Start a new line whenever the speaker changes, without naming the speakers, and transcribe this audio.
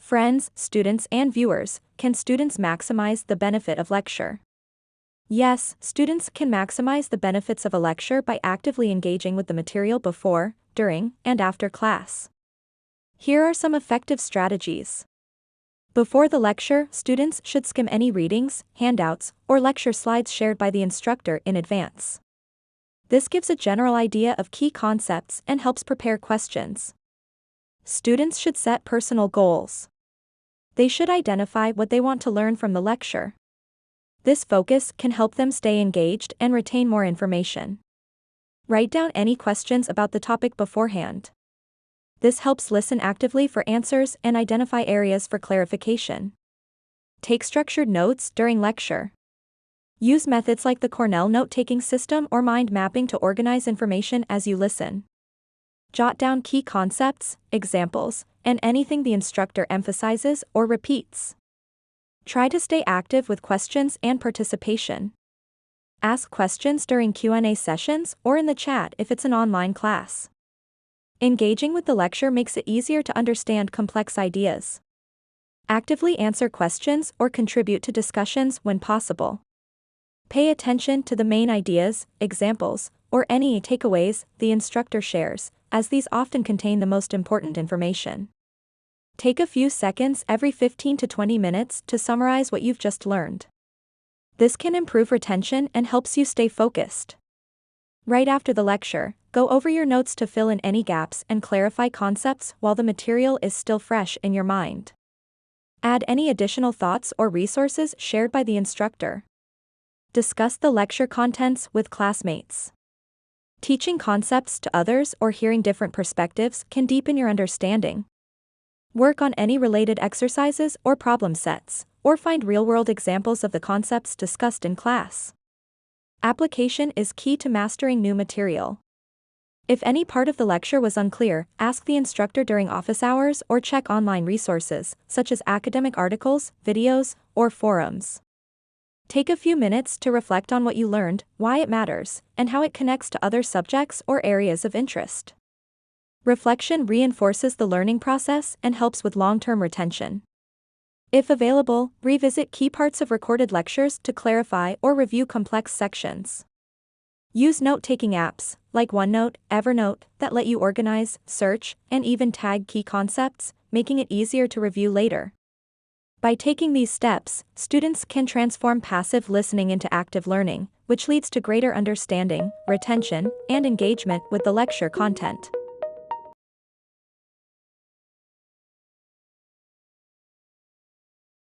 Friends, students, and viewers, can students maximize the benefit of lecture? Yes, students can maximize the benefits of a lecture by actively engaging with the material before, during, and after class. Here are some effective strategies. Before the lecture, students should skim any readings, handouts, or lecture slides shared by the instructor in advance. This gives a general idea of key concepts and helps prepare questions. Students should set personal goals. They should identify what they want to learn from the lecture. This focus can help them stay engaged and retain more information. Write down any questions about the topic beforehand. This helps listen actively for answers and identify areas for clarification. Take structured notes during lecture. Use methods like the Cornell note-taking system or mind mapping to organize information as you listen. Jot down key concepts, examples, and anything the instructor emphasizes or repeats. Try to stay active with questions and participation. Ask questions during Q&A sessions or in the chat if it's an online class. Engaging with the lecture makes it easier to understand complex ideas. Actively answer questions or contribute to discussions when possible. Pay attention to the main ideas, examples, or any takeaways the instructor shares, as these often contain the most important information. Take a few seconds every 15 to 20 minutes to summarize what you've just learned. This can improve retention and helps you stay focused. Right after the lecture, go over your notes to fill in any gaps and clarify concepts while the material is still fresh in your mind. Add any additional thoughts or resources shared by the instructor. Discuss the lecture contents with classmates. Teaching concepts to others or hearing different perspectives can deepen your understanding. Work on any related exercises or problem sets, or find real-world examples of the concepts discussed in class. Application is key to mastering new material. If any part of the lecture was unclear, ask the instructor during office hours or check online resources, such as academic articles, videos, or forums. Take a few minutes to reflect on what you learned, why it matters, and how it connects to other subjects or areas of interest. Reflection reinforces the learning process and helps with long-term retention. If available, revisit key parts of recorded lectures to clarify or review complex sections. Use note-taking apps, like OneNote, Evernote, that let you organize, search, and even tag key concepts, making it easier to review later. By taking these steps, students can transform passive listening into active learning, which leads to greater understanding, retention, and engagement with the lecture content.